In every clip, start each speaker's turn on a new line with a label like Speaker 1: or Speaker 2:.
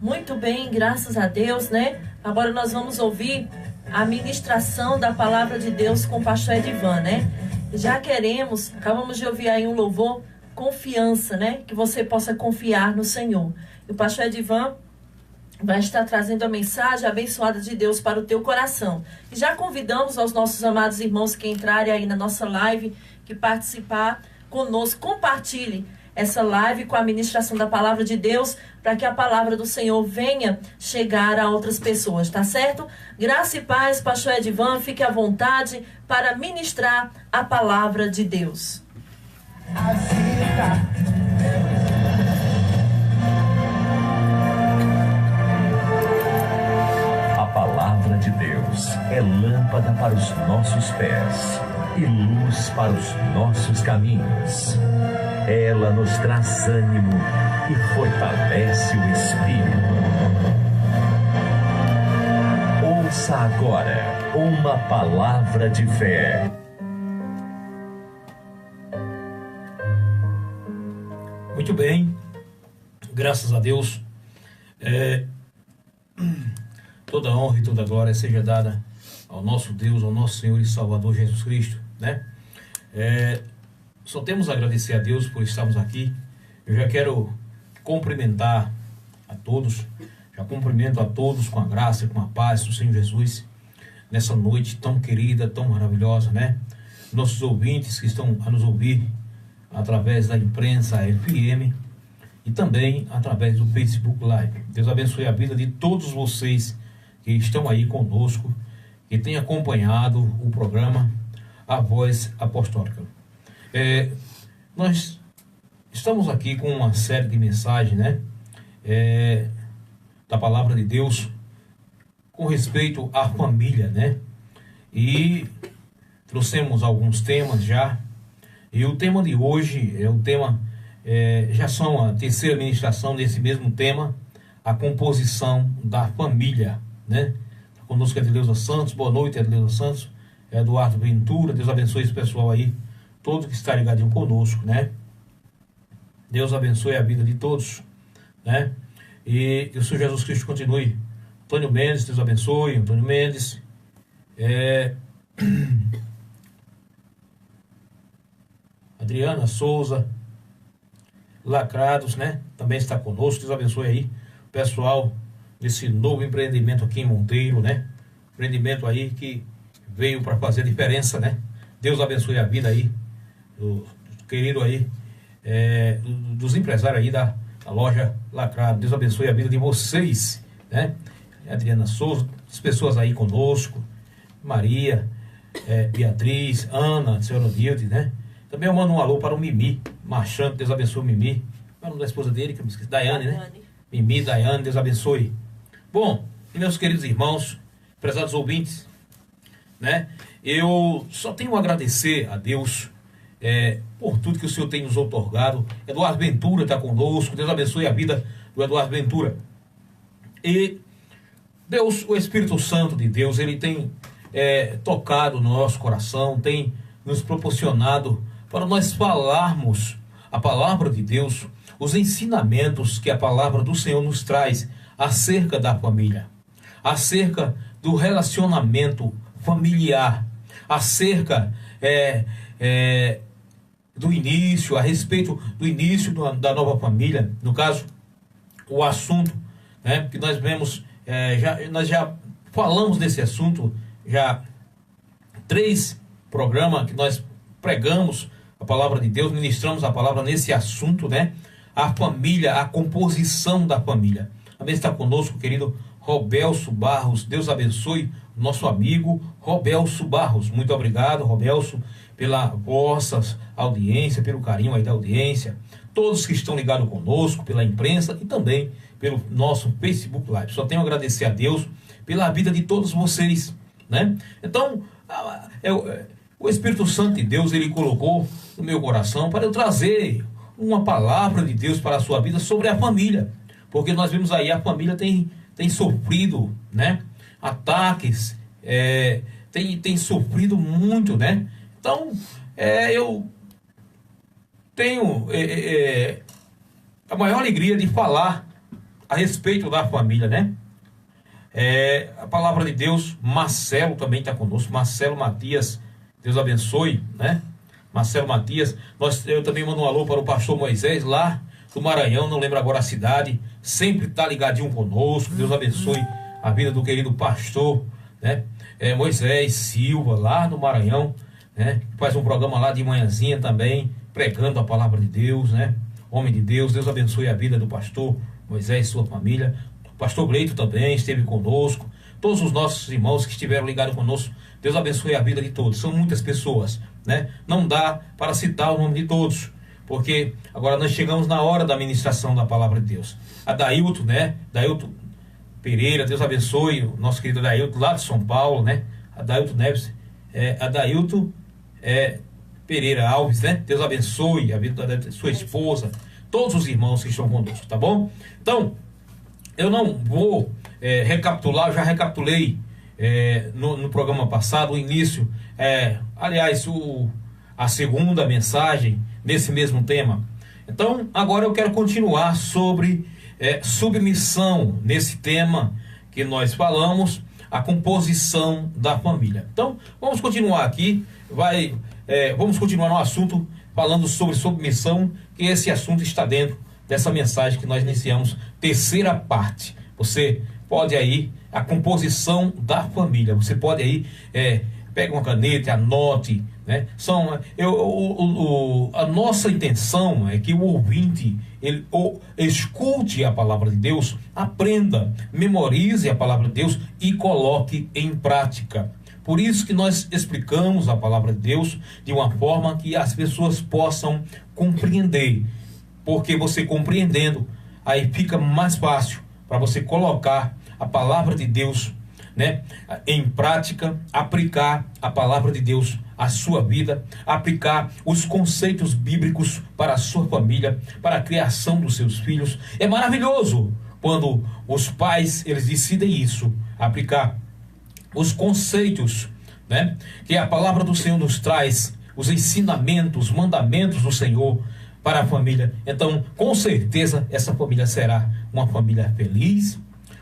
Speaker 1: Muito bem, graças a Deus, né? Agora nós vamos ouvir a ministração da palavra de Deus com o pastor Edivan, né? Acabamos de ouvir aí um louvor, confiança, né? Que você possa confiar no Senhor. E o pastor Edivan vai estar trazendo a mensagem abençoada de Deus para o teu coração. E já convidamos aos nossos amados irmãos que entrarem aí na nossa live, que participar conosco, compartilhe essa live com a ministração da palavra de Deus, para que a palavra do Senhor venha chegar a outras pessoas, tá certo? Graça e paz, pastor Edivan, fique à vontade para ministrar a palavra de Deus.
Speaker 2: A palavra de Deus é lâmpada para os nossos pés e luz para os nossos caminhos. Ela nos traz ânimo e fortalece o espírito. Ouça agora uma palavra de fé.
Speaker 3: Muito bem, graças a Deus. Toda honra e toda glória seja dada ao nosso Deus, ao nosso Senhor e Salvador Jesus Cristo, né? Só temos a agradecer a Deus por estarmos aqui. Eu já quero cumprimentar a todos, já cumprimento a todos com a graça e com a paz do Senhor Jesus, nessa noite tão querida, tão maravilhosa, né? Nossos ouvintes que estão a nos ouvir através da imprensa FM e também através do Facebook Live. Deus abençoe a vida de todos vocês que estão aí conosco, que têm acompanhado o programa A Voz Apostólica. Nós estamos aqui com uma série de mensagens, né? Da palavra de Deus com respeito à família, né? E trouxemos alguns temas já. E o tema de hoje é o tema, já são a terceira ministração desse mesmo tema, a composição da família, né? Conosco é Adeleuza Santos. Boa noite, Adeleuza Santos. Eduardo Ventura. Deus abençoe esse pessoal aí, todos que estão ligadinho conosco, né? Deus abençoe a vida de todos, né? E que o Senhor Jesus Cristo continue. Antônio Mendes, Deus abençoe. Antônio Mendes. Adriana Souza. Lacrados, né? Também está conosco. Deus abençoe aí o pessoal desse novo empreendimento aqui em Monteiro, né? Empreendimento aí que veio para fazer a diferença, né? Deus abençoe a vida aí do querido aí, dos empresários aí da loja Lacrado. Deus abençoe a vida de vocês, né? Adriana Souza, as pessoas aí conosco, Maria, Beatriz, Ana, senhora Nilde, né? Também eu mando um alô para o Mimi Marchante. Deus abençoe o Mimi. Qual é o nome da esposa dele, que eu me esqueci? Daiane, né? Mimi, Daiane, Deus abençoe. Bom, e meus queridos irmãos, prezados ouvintes, né? Eu só tenho a agradecer a Deus por tudo que o Senhor tem nos outorgado. Eduardo Ventura está conosco. Deus abençoe a vida do Eduardo Ventura. E Deus, o Espírito Santo de Deus, ele tem tocado no nosso coração, tem nos proporcionado para nós falarmos a palavra de Deus, os ensinamentos que a palavra do Senhor nos traz acerca da família, acerca do relacionamento familiar, acerca do início, a respeito do início da nova família. No caso, o assunto, né, que nós vemos, nós já falamos desse assunto, já 3 programas que nós pregamos a palavra de Deus, ministramos a palavra nesse assunto, né? A família, a composição da família. Também está conosco o querido Robelso Barros. Deus abençoe nosso amigo Robelso Barros. Muito obrigado, Robelso, pela vossa audiência, pelo carinho aí da audiência. Todos que estão ligados conosco, pela imprensa e também pelo nosso Facebook Live. Só tenho a agradecer a Deus pela vida de todos vocês, né? Então, o Espírito Santo de Deus, ele colocou no meu coração para eu trazer uma palavra de Deus para a sua vida sobre a família. Porque nós vemos aí, a família tem sofrido, né, ataques, tem sofrido muito, né? Então, eu tenho a maior alegria de falar a respeito da família, né? A palavra de Deus. Marcelo também está conosco, Marcelo Matias, Deus abençoe, né? Marcelo Matias. Eu também mando um alô para o pastor Moisés, lá do Maranhão, não lembro agora a cidade, sempre está ligadinho conosco. Deus abençoe a vida do querido pastor, né? Moisés Silva, lá no Maranhão, né? Faz um programa lá de manhãzinha também, pregando a palavra de Deus, né? Homem de Deus. Deus abençoe a vida do pastor Moisés e sua família. O pastor Gleito também esteve conosco. Todos os nossos irmãos que estiveram ligados conosco, Deus abençoe a vida de todos. São muitas pessoas, né? Não dá para citar o nome de todos, porque agora nós chegamos na hora da ministração da palavra de Deus. A Dailton, né? Dailton Pereira, Deus abençoe o nosso querido Dailton, lá de São Paulo, né? A Dailton Neves, a Dailton Pereira Alves, né? Deus abençoe a vida da sua esposa, todos os irmãos que estão conosco, tá bom? Então, eu não vou recapitular, eu já recapitulei no programa passado, o início, aliás, a segunda mensagem nesse mesmo tema. Então, agora eu quero continuar sobre submissão, nesse tema que nós falamos, a composição da família. Então, vamos continuar aqui, vamos continuar no assunto, falando sobre submissão, que esse assunto está dentro dessa mensagem que nós iniciamos, terceira parte. Você pode aí, a composição da família, você pode aí, pega uma caneta, anote, né? A nossa intenção é que o ouvinte, ele escute a palavra de Deus, aprenda, memorize a palavra de Deus e coloque em prática. Por isso que nós explicamos a palavra de Deus de uma forma que as pessoas possam compreender. Porque você compreendendo, aí fica mais fácil para você colocar a palavra de Deus, né, em prática, aplicar a palavra de Deus à sua vida, aplicar os conceitos bíblicos para a sua família, para a criação dos seus filhos. É maravilhoso quando os pais, eles decidem isso, aplicar os conceitos, né, que a palavra do Senhor nos traz, os ensinamentos, os mandamentos do Senhor para a família. Então, com certeza, essa família será uma família feliz,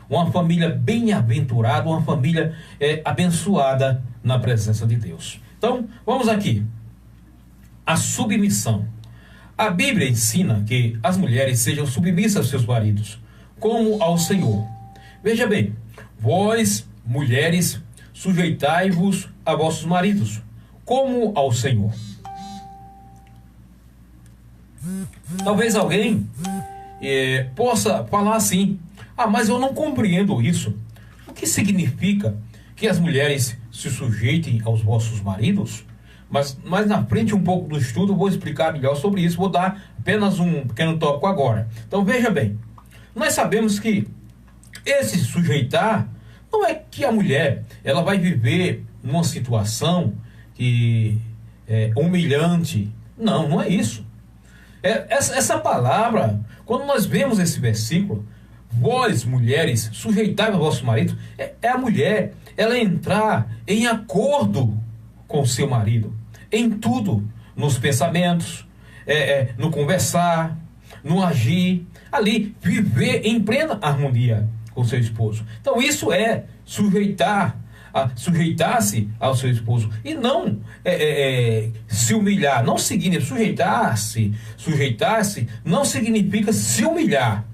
Speaker 3: uma família bem-aventurada, uma família abençoada na presença de Deus. Então, vamos aqui. A submissão. A Bíblia ensina que as mulheres sejam submissas aos seus maridos, como ao Senhor. Veja bem, vós, mulheres, sujeitai-vos a vossos maridos, como ao Senhor. Talvez alguém possa falar assim: mas eu não compreendo isso. O que significa que as mulheres se sujeitem aos vossos maridos? Mas na frente um pouco do estudo eu vou explicar melhor sobre isso. Vou dar apenas um pequeno tópico agora. Então veja bem, nós sabemos que esse sujeitar não é que a mulher ela vai viver numa situação que é humilhante. Não é isso. Essa palavra, quando nós vemos esse versículo, vós, mulheres, sujeitai-vos ao vosso marido, é a mulher, ela entrar em acordo com o seu marido, em tudo, nos pensamentos, no conversar, no agir, ali, viver em plena harmonia com seu esposo. Então isso é sujeitar-se ao seu esposo, e não se humilhar. Não significa sujeitar-se não significa se humilhar,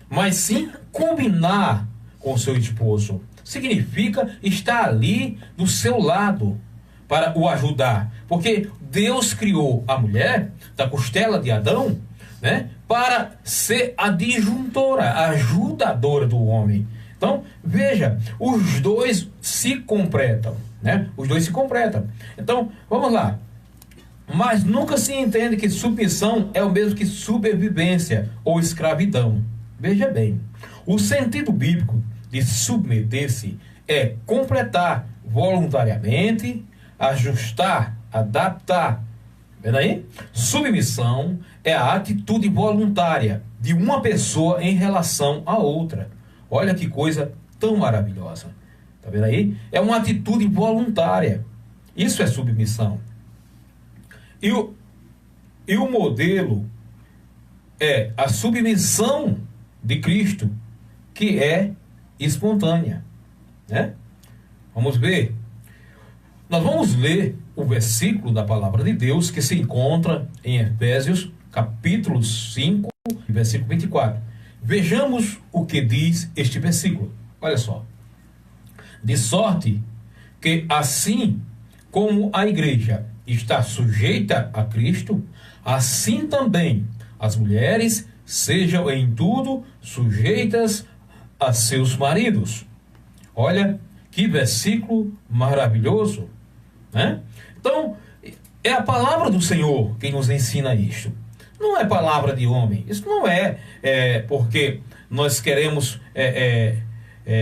Speaker 3: mas sim combinar com o seu esposo. Significa estar ali do seu lado para o ajudar, porque Deus criou a mulher da costela de Adão, né, para ser a disjuntora, a ajudadora do homem. Então, veja, os dois se completam, né? Os dois se completam. Então, vamos lá. Mas nunca se entende que submissão é o mesmo que sobrevivência ou escravidão. Veja bem, o sentido bíblico de submeter-se é completar voluntariamente, ajustar, adaptar. Vendo aí? Submissão é a atitude voluntária de uma pessoa em relação à outra. Olha que coisa tão maravilhosa. Tá vendo aí? É uma atitude voluntária. Isso é submissão. E o modelo é a submissão de Cristo, que é espontânea, né? Vamos ver. Nós vamos ler o versículo da palavra de Deus que se encontra em Efésios, capítulo 5, versículo 24. Vejamos o que diz este versículo. Olha só. De sorte que assim como a igreja está sujeita a Cristo, assim também as mulheres sejam em tudo sujeitas a seus maridos. Olha que versículo maravilhoso, né? Então, é a palavra do Senhor quem nos ensina isto. Não é palavra de homem. Isso não é, porque nós queremos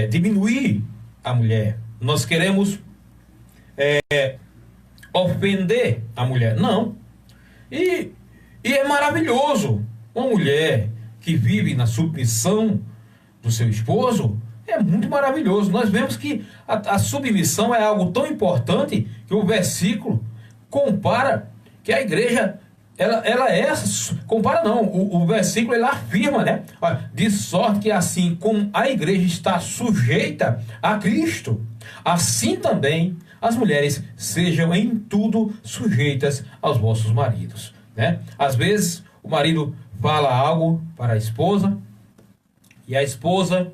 Speaker 3: diminuir a mulher. Nós queremos ofender a mulher. Não. E é maravilhoso. Uma mulher que vive na submissão do seu esposo é muito maravilhoso. Nós vemos que a submissão é algo tão importante que o versículo compara que a igreja, compara não, o versículo ele afirma, né? De sorte que assim como a igreja está sujeita a Cristo, assim também as mulheres sejam em tudo sujeitas aos vossos maridos, né? Às vezes o marido fala algo para a esposa e a esposa,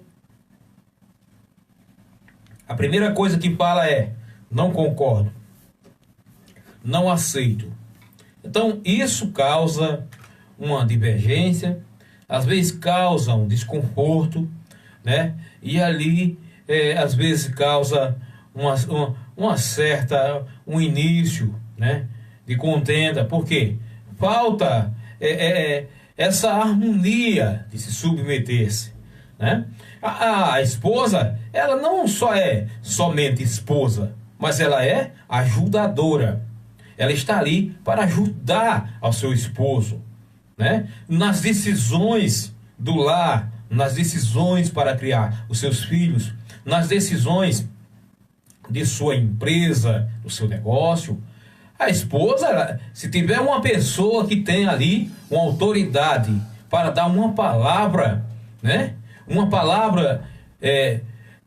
Speaker 3: a primeira coisa que fala é: não concordo, não aceito. Então isso causa uma divergência, às vezes causa um desconforto, né? E ali às vezes causa um início, né, de contenda, porque falta essa harmonia de se submeter-se, né? A esposa, ela não só é somente esposa, mas ela é ajudadora. Ela está ali para ajudar ao seu esposo, né? Nas decisões do lar, nas decisões para criar os seus filhos, nas decisões de sua empresa, do seu negócio. A esposa, se tiver uma pessoa que tem ali uma autoridade para dar uma palavra, né? Uma palavra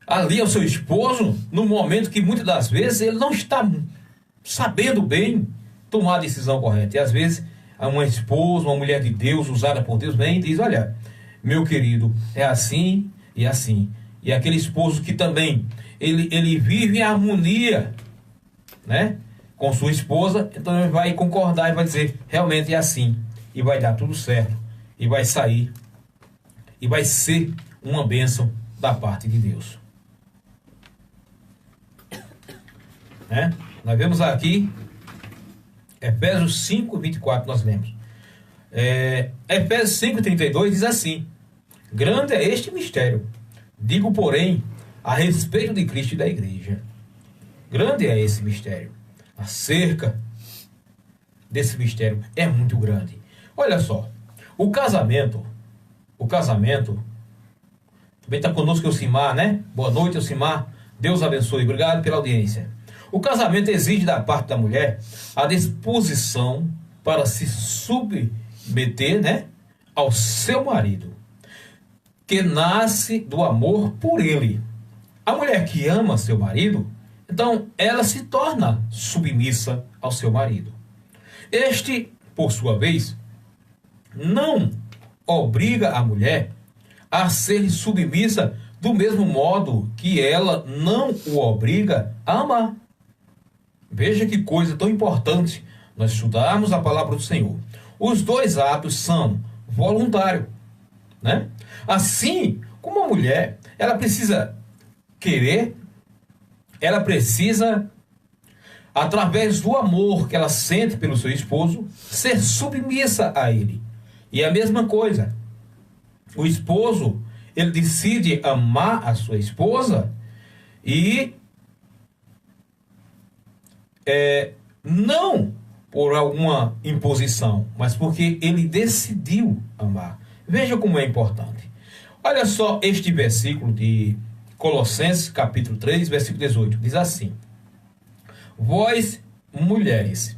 Speaker 3: ali ao seu esposo, no momento que muitas das vezes ele não está sabendo bem tomar a decisão correta. E às vezes uma esposa, uma mulher de Deus, usada por Deus, vem e diz: olha, meu querido, é assim e assim. E aquele esposo que também ele vive em harmonia, né, com sua esposa, então ele vai concordar e vai dizer: realmente é assim, e vai dar tudo certo, e vai sair, e vai ser uma bênção da parte de Deus, né? Nós vemos aqui Efésios 5, 24, nós lemos. Efésios 5, 32 diz assim: grande é este mistério, digo porém a respeito de Cristo e da igreja. Grande é esse mistério. Acerca desse mistério é muito grande. Olha só, o casamento, também está conosco o Elcimar, né? Boa noite, Elcimar. Deus abençoe. Obrigado pela audiência. O casamento exige da parte da mulher a disposição para se submeter, né, ao seu marido, que nasce do amor por ele. A mulher que ama seu marido, então ela se torna submissa ao seu marido. Este, por sua vez, não obriga a mulher a ser submissa do mesmo modo que ela não o obriga a amar. Veja que coisa tão importante nós estudarmos a palavra do Senhor. Os dois atos são voluntários, né? Assim como a mulher, ela precisa querer, ela precisa, através do amor que ela sente pelo seu esposo, ser submissa a ele. E é a mesma coisa. O esposo, ele decide amar a sua esposa e não por alguma imposição, mas porque ele decidiu amar. Veja como é importante. Olha só este versículo de Colossenses, capítulo 3, versículo 18. Diz assim: vós, mulheres,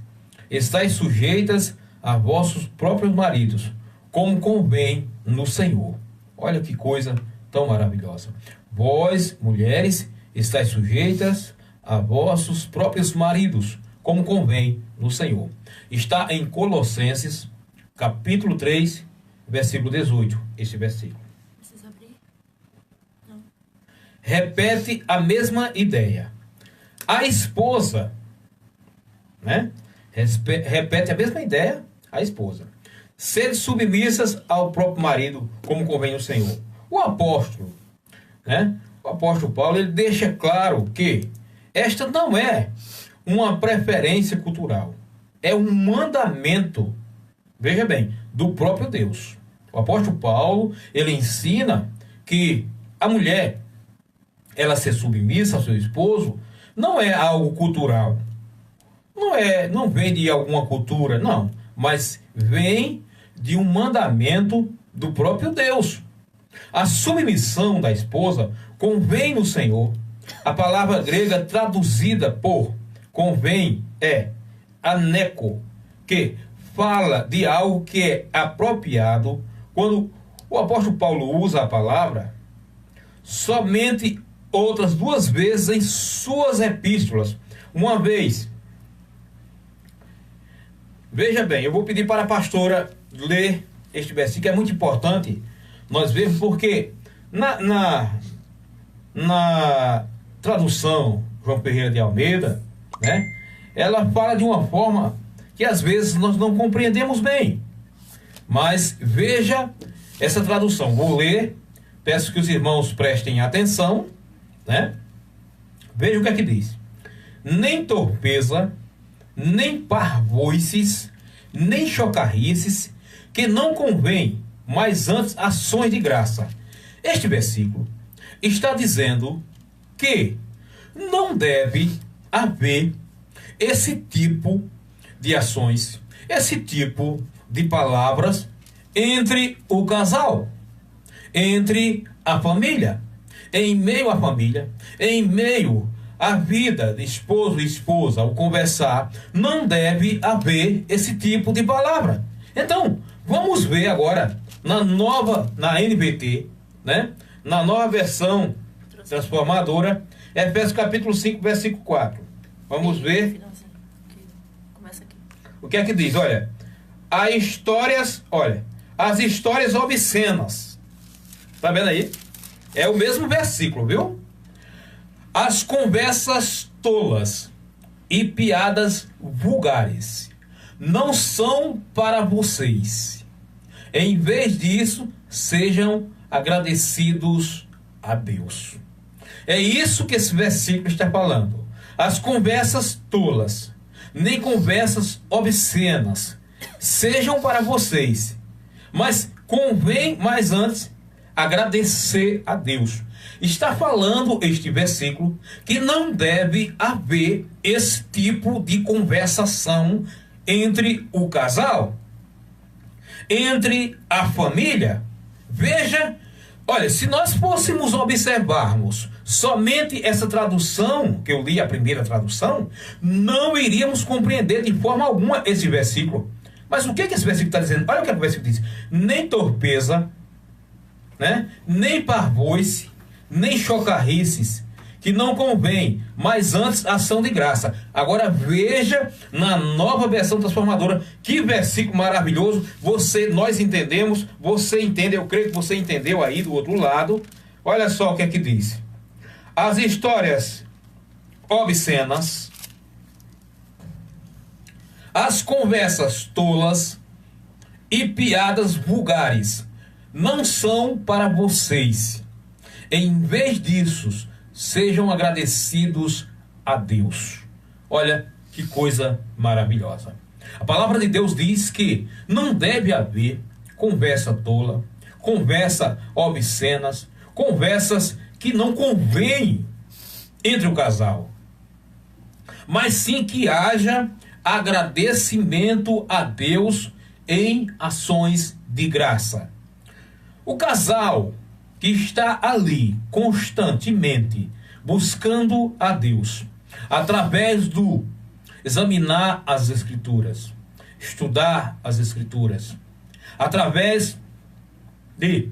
Speaker 3: estáis sujeitas a vossos próprios maridos, como convém no Senhor. Olha que coisa tão maravilhosa. Vós, mulheres, estáis sujeitas a vossos próprios maridos, como convém no Senhor. Está em Colossenses, capítulo 3, versículo 18, este versículo.
Speaker 1: Precisa abrir? Não.
Speaker 3: Repete a mesma ideia. A esposa, né? Repete a mesma ideia, a esposa. Sede submissas ao próprio marido, como convém no Senhor. O apóstolo, né? O apóstolo Paulo, ele deixa claro que esta não é uma preferência cultural. É um mandamento, veja bem, do próprio Deus. O apóstolo Paulo, ele ensina que a mulher, ela ser submissa ao seu esposo, não é algo cultural. Não vem de alguma cultura, não. Mas vem de um mandamento do próprio Deus. A submissão da esposa convém no Senhor. A palavra grega traduzida por convém é aneco, que fala de algo que é apropriado. Quando o apóstolo Paulo usa a palavra, somente outras 2 vezes em suas epístolas. Uma vez, veja bem, eu vou pedir para a pastora ler este versículo, que é muito importante nós vermos, porque na tradução João Ferreira de Almeida, né, ela fala de uma forma que às vezes nós não compreendemos bem. Mas veja essa tradução. Vou ler, peço que os irmãos prestem atenção, né? Veja o que é que diz. Nem torpeza, nem parvoices, nem chocarrices, que não convém, mas antes ações de graça. Este versículo está dizendo que não deve haver esse tipo de ações, esse tipo de palavras entre o casal, entre a família, em meio à família, em meio à vida de esposo e esposa, ao conversar, não deve haver esse tipo de palavra. Então, vamos ver agora na NVT, né? Na nova versão transformadora, Efésios capítulo 5, versículo 4. Vamos ver o que é que diz. Olha, as histórias obscenas. Tá vendo aí? É o mesmo versículo, viu? As conversas tolas e piadas vulgares não são para vocês. Em vez disso, sejam agradecidos a Deus. É isso que esse versículo está falando. As conversas tolas, nem conversas obscenas, sejam para vocês. Mas convém, mais antes, agradecer a Deus. Está falando este versículo que não deve haver esse tipo de conversação entre o casal, entre a família. Veja, olha, se nós fôssemos observarmos somente essa tradução, que eu li a primeira tradução, não iríamos compreender de forma alguma esse versículo. Mas o que esse versículo está dizendo? Olha o que o versículo diz. Nem torpeza, né? Nem parvoice, nem chocarrices, que não convém, mas antes ação de graça. Agora veja na nova versão transformadora, que versículo maravilhoso. Nós entendemos, você entende, eu creio que você entendeu aí do outro lado. Olha só o que é que diz. As histórias obscenas, as conversas tolas e piadas vulgares não são para vocês. Em vez disso, sejam agradecidos a Deus. Olha que coisa maravilhosa. A palavra de Deus diz que não deve haver conversa tola, conversa obscenas, conversas que não convêm entre o casal, mas sim que haja agradecimento a Deus em ações de graça. O casal que está ali constantemente buscando a Deus, através do examinar as Escrituras, estudar as Escrituras, através de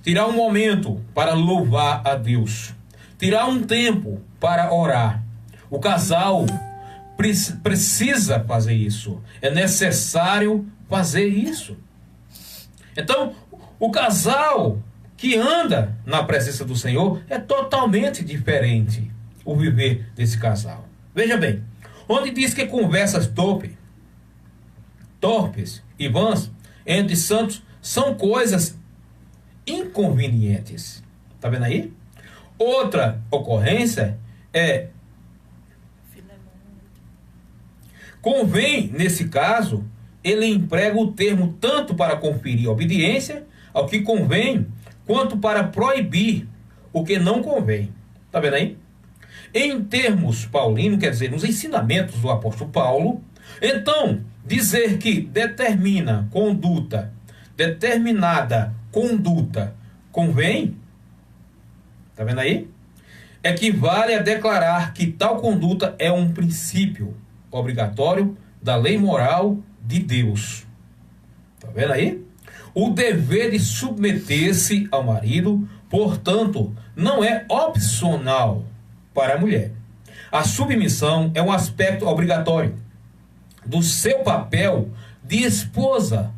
Speaker 3: tirar um momento para louvar a Deus, tirar um tempo para orar. O casal precisa fazer isso, é necessário fazer isso. Então, o casal que anda na presença do Senhor é totalmente diferente o viver desse casal. Veja bem, onde diz que conversas torpes e vãs entre santos são coisas inconvenientes. Está vendo aí? Outra ocorrência é: convém, nesse caso, ele emprega o termo tanto para conferir obediência ao que convém, quanto para proibir o que não convém. Está vendo aí? Em termos paulinos, quer dizer, nos ensinamentos do apóstolo Paulo, então, dizer que determinada conduta convém, está vendo aí? Equivale a declarar que tal conduta é um princípio obrigatório da lei moral de Deus. Está vendo aí? O dever de submeter-se ao marido, portanto, não é opcional para a mulher. A submissão é um aspecto obrigatório do seu papel de esposa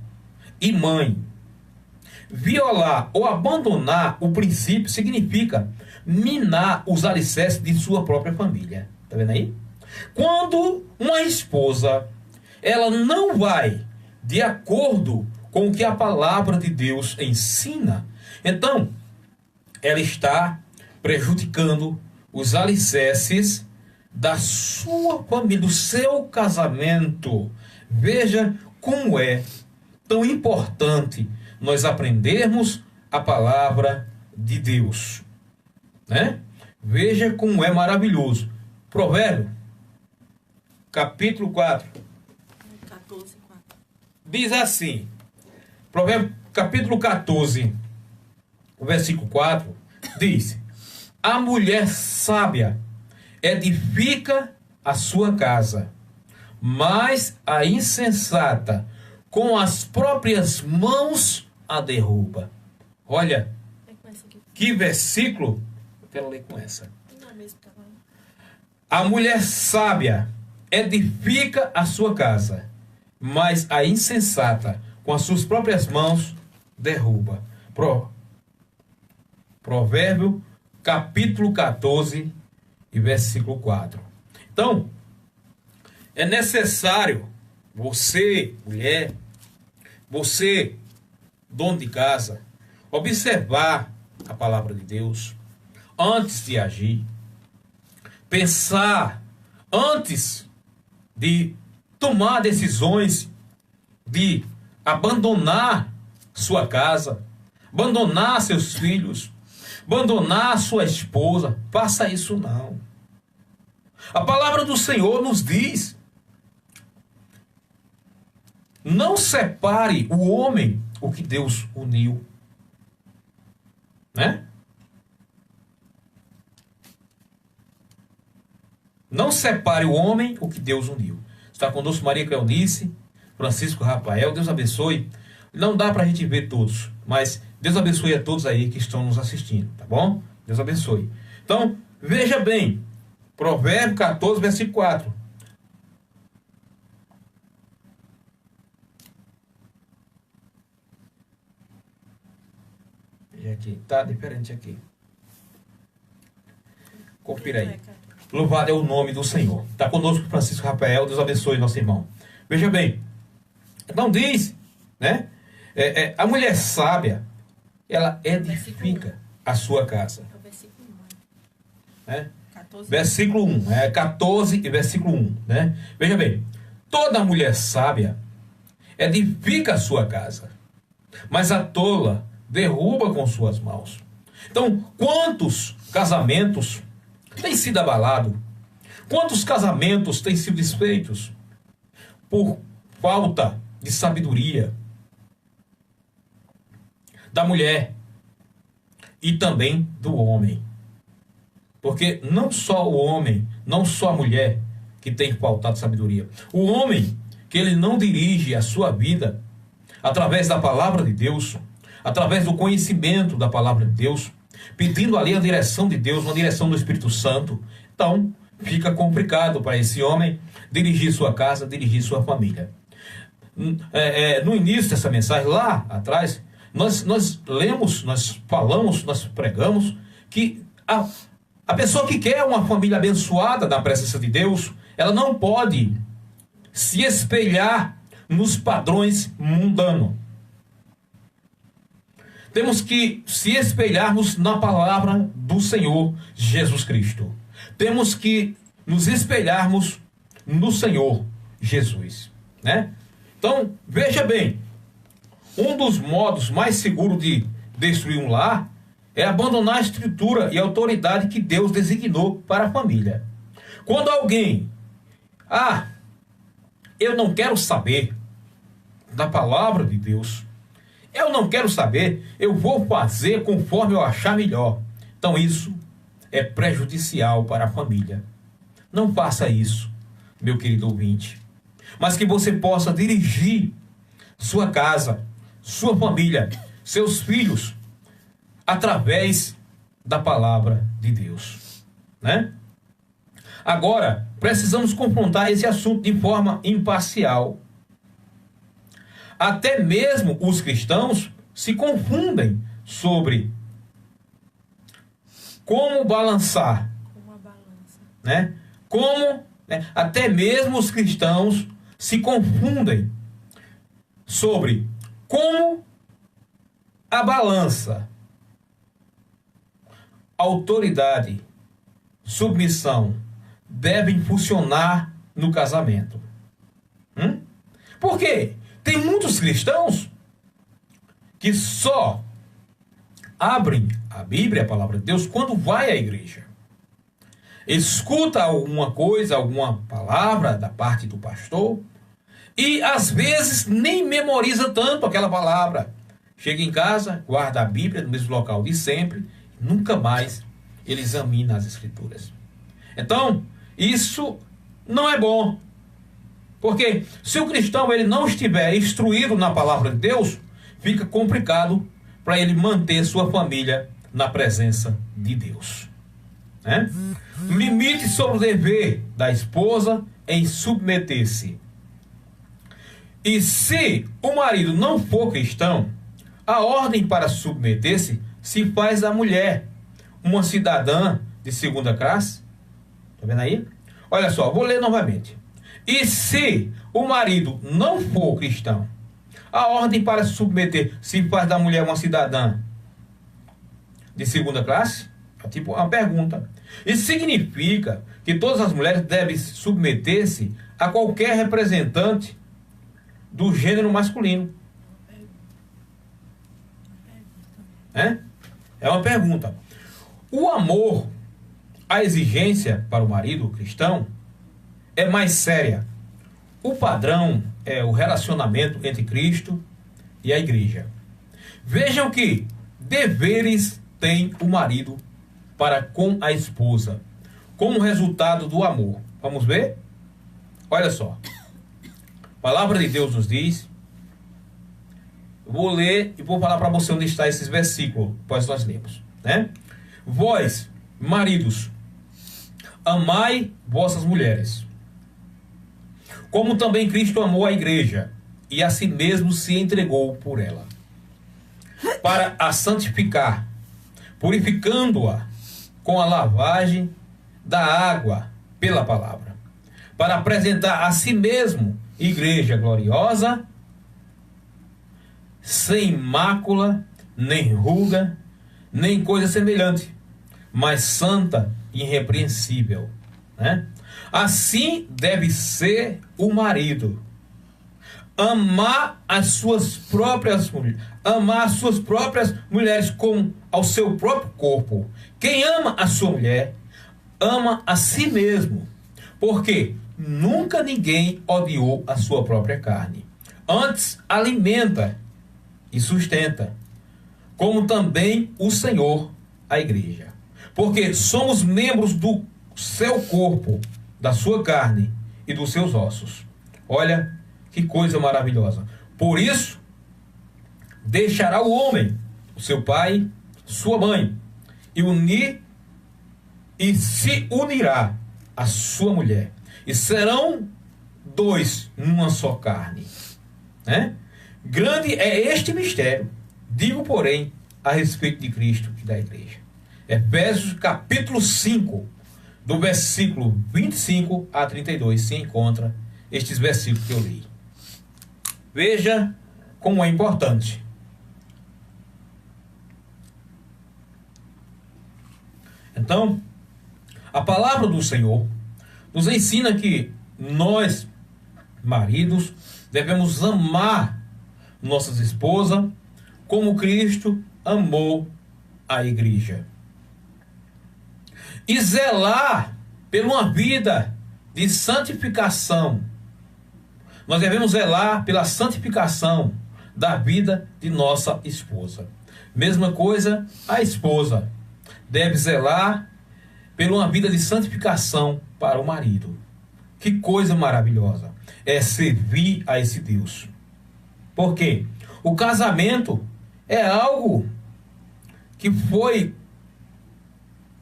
Speaker 3: e mãe. Violar ou abandonar o princípio significa minar os alicerces de sua própria família. Está vendo aí? Quando uma esposa, ela não vai de acordo com o que a palavra de Deus ensina, então ela está prejudicando os alicerces da sua família, do seu casamento. Veja como é tão importante nós aprendermos a palavra de Deus, né? Veja como é maravilhoso. Provérbio, capítulo 4.
Speaker 1: 14, 4.
Speaker 3: Diz assim, Provérbio, capítulo 14, o versículo 4, diz: a mulher sábia edifica a sua casa, mas a insensata com as próprias mãos a derruba. Olha, que versículo. Eu quero ler com essa. A mulher sábia edifica a sua casa, mas a insensata com as suas próprias mãos derruba. Provérbio, capítulo 14 e versículo 4. Então, é necessário você, mulher, você, dono de casa, observar a palavra de Deus antes de agir, pensar antes de tomar decisões de abandonar sua casa, abandonar seus filhos, abandonar sua esposa. Faça isso não. A palavra do Senhor nos diz: não separe o homem o que Deus uniu, né? Não separe o homem o que Deus uniu. Está conosco Maria Cleonice, Francisco Rafael, Deus abençoe. Não dá para a gente ver todos, mas Deus abençoe a todos aí que estão nos assistindo, tá bom? Deus abençoe. Então, veja bem, Provérbio 14, versículo 4. Veja aqui, tá diferente aqui. Confira aí. Louvado é o nome do Senhor. Está conosco Francisco Rafael, Deus abençoe nosso irmão. Veja bem, então diz, né? A mulher sábia, ela edifica a sua casa. Versículo 1, 14 e versículo 1, né? Veja bem, toda mulher sábia edifica a sua casa, mas a tola derruba com suas mãos. Então, quantos casamentos têm sido abalados? Quantos casamentos têm sido desfeitos por falta de sabedoria da mulher e também do homem? Porque não só o homem, não só a mulher que tem faltado sabedoria. O homem que ele não dirige a sua vida através da palavra de Deus, através do conhecimento da palavra de Deus, pedindo ali a direção de Deus, uma direção do Espírito Santo. Então, fica complicado para esse homem dirigir sua casa, dirigir sua família. No início dessa mensagem, lá atrás, nós lemos, nós falamos, nós pregamos que a pessoa que quer uma família abençoada na presença de Deus, ela não pode se espelhar nos padrões mundanos. Temos que se espelharmos na palavra do Senhor Jesus Cristo. Temos que nos espelharmos no Senhor Jesus, né? Então, veja bem, um dos modos mais seguros de destruir um lar é abandonar a estrutura e a autoridade que Deus designou para a família. Quando alguém, eu não quero saber da palavra de Deus, eu não quero saber, eu vou fazer conforme eu achar melhor. Então isso é prejudicial para a família. Não faça isso, meu querido ouvinte. Mas que você possa dirigir sua casa, sua família, seus filhos, através da palavra de Deus, né? Agora, precisamos confrontar esse assunto de forma imparcial. Até mesmo os cristãos se confundem sobre como balançar, né? Até mesmo os cristãos se confundem sobre como a balança, autoridade, submissão devem funcionar no casamento. Por quê? Tem muitos cristãos que só abrem a Bíblia, a palavra de Deus, quando vai à igreja. Escuta alguma coisa, alguma palavra da parte do pastor e às vezes nem memoriza tanto aquela palavra. Chega em casa, guarda a Bíblia no mesmo local de sempre, nunca mais ele examina as Escrituras. Então, isso não é bom. Porque se o cristão ele não estiver instruído na palavra de Deus, fica complicado para ele manter sua família na presença de Deus, né? Limite sobre o dever da esposa em submeter-se. E se o marido não for cristão, a ordem para submeter-se se faz da mulher, uma cidadã de segunda classe. Está vendo aí? Olha só, vou ler novamente. E se o marido não for cristão, a ordem para se submeter se faz da mulher uma cidadã de segunda classe? É tipo uma pergunta. Isso significa que todas as mulheres devem submeter-se a qualquer representante do gênero masculino. É uma pergunta. O amor, a exigência para o marido cristão é mais séria. O padrão é o relacionamento entre Cristo e a igreja. Vejam que deveres tem o marido para com a esposa, como resultado do amor. Vamos ver? Olha só. A palavra de Deus nos diz. Eu vou ler e vou falar para você onde está esses versículos, pois nós lemos, né? Vós, maridos, amai vossas mulheres, como também Cristo amou a igreja, e a si mesmo se entregou por ela, para a santificar, purificando-a com a lavagem da água pela palavra, para apresentar a si mesmo igreja gloriosa, sem mácula, nem ruga, nem coisa semelhante, mas santa e irrepreensível, né? Assim deve ser o marido. Amar as suas próprias mulheres como ao seu próprio corpo. Quem ama a sua mulher, ama a si mesmo, porque nunca ninguém odiou a sua própria carne. Antes alimenta e sustenta, como também o Senhor a igreja. Porque somos membros do seu corpo, da sua carne e dos seus ossos. Olha que coisa maravilhosa. Por isso, deixará o homem, o seu pai, sua mãe, e se unirá à sua mulher, e serão dois numa só carne, né? Grande é este mistério, digo, porém, a respeito de Cristo e da igreja. Efésios capítulo 5, do versículo 25 a 32, se encontra estes versículos que eu li. Veja como é importante. Então, a palavra do Senhor nos ensina que nós, maridos, devemos amar nossas esposas como Cristo amou a igreja. E zelar por uma vida de santificação. Nós devemos zelar pela santificação da vida de nossa esposa. Mesma coisa, a esposa deve zelar por uma vida de santificação para o marido. Que coisa maravilhosa é servir a esse Deus. Por quê? O casamento é algo que foi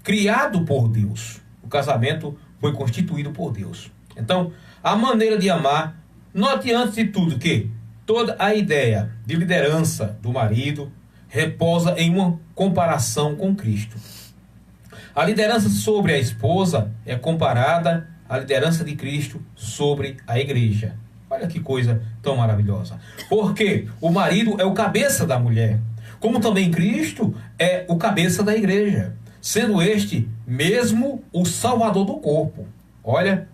Speaker 3: criado por Deus. O casamento foi constituído por Deus. Então, a maneira de amar, note antes de tudo que toda a ideia de liderança do marido repousa em uma comparação com Cristo. A liderança sobre a esposa é comparada à liderança de Cristo sobre a igreja. Olha que coisa tão maravilhosa. Porque o marido é o cabeça da mulher, como também Cristo é o cabeça da igreja, sendo este mesmo o salvador do corpo. Olha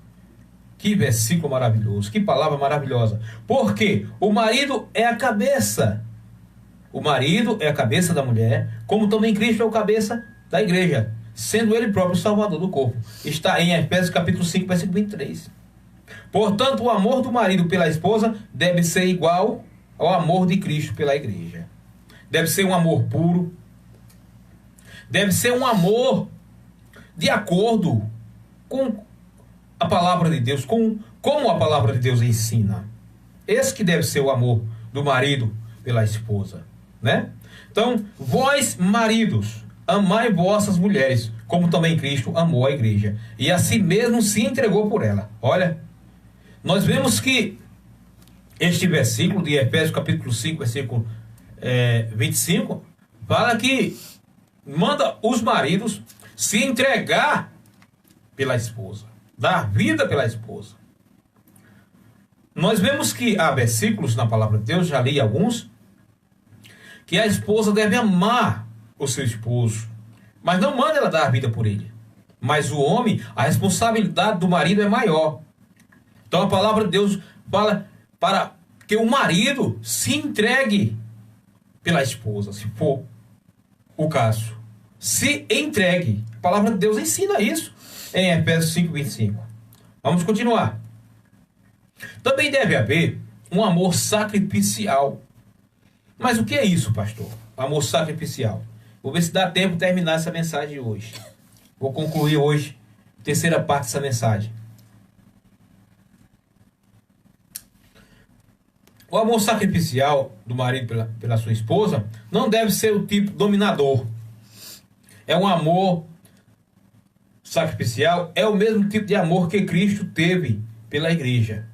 Speaker 3: que versículo maravilhoso, que palavra maravilhosa. Porque o marido é a cabeça. O marido é a cabeça da mulher, como também Cristo é o cabeça da igreja, sendo ele próprio o salvador do corpo. Está em Efésios capítulo 5, versículo 23. Portanto, o amor do marido pela esposa deve ser igual ao amor de Cristo pela igreja. Deve ser um amor puro. Deve ser um amor de acordo com a palavra de Deus, como a palavra de Deus ensina. Esse que deve ser o amor do marido pela esposa, né? Então, vós, maridos, amai vossas mulheres, como também Cristo amou a igreja, e a si mesmo se entregou por ela. Olha, nós vemos que este versículo de Efésios capítulo 5, versículo 25, fala que manda os maridos se entregar pela esposa, dar vida pela esposa. Nós vemos que há versículos na palavra de Deus, já li alguns, que a esposa deve amar o seu esposo, mas não manda ela dar a vida por ele. Mas o homem, a responsabilidade do marido é maior. Então a palavra de Deus fala para que o marido se entregue pela esposa, se for o caso. Se entregue. A palavra de Deus ensina isso em Efésios 5, 25. Vamos continuar. Também deve haver um amor sacrificial. Mas o que é isso, pastor? Amor sacrificial. Vou ver se dá tempo de terminar essa mensagem hoje. Vou concluir hoje a terceira parte dessa mensagem. O amor sacrificial do marido pela sua esposa não deve ser o tipo dominador. É um amor sacrificial, é o mesmo tipo de amor que Cristo teve pela igreja.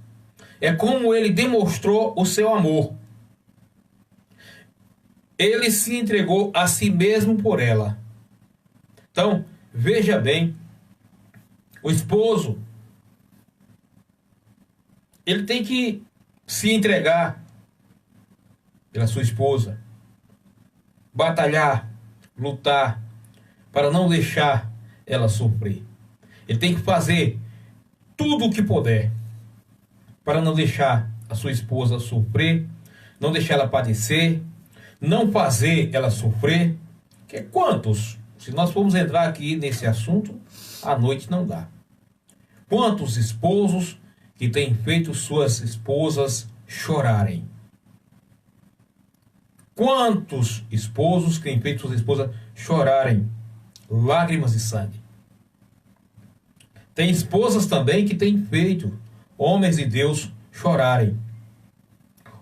Speaker 3: É como ele demonstrou o seu amor. Ele se entregou a si mesmo por ela. Então, veja bem, o esposo, ele tem que se entregar pela sua esposa, batalhar, lutar, para não deixar ela sofrer. Ele tem que fazer tudo o que puder para não deixar a sua esposa sofrer, não deixar ela padecer, não fazer ela sofrer. Que quantos, se nós formos entrar aqui nesse assunto, à noite não dá. Quantos esposos que têm feito suas esposas chorarem? Quantos esposos que têm feito suas esposas chorarem? Lágrimas de sangue. Tem esposas também que têm feito homens de Deus chorarem.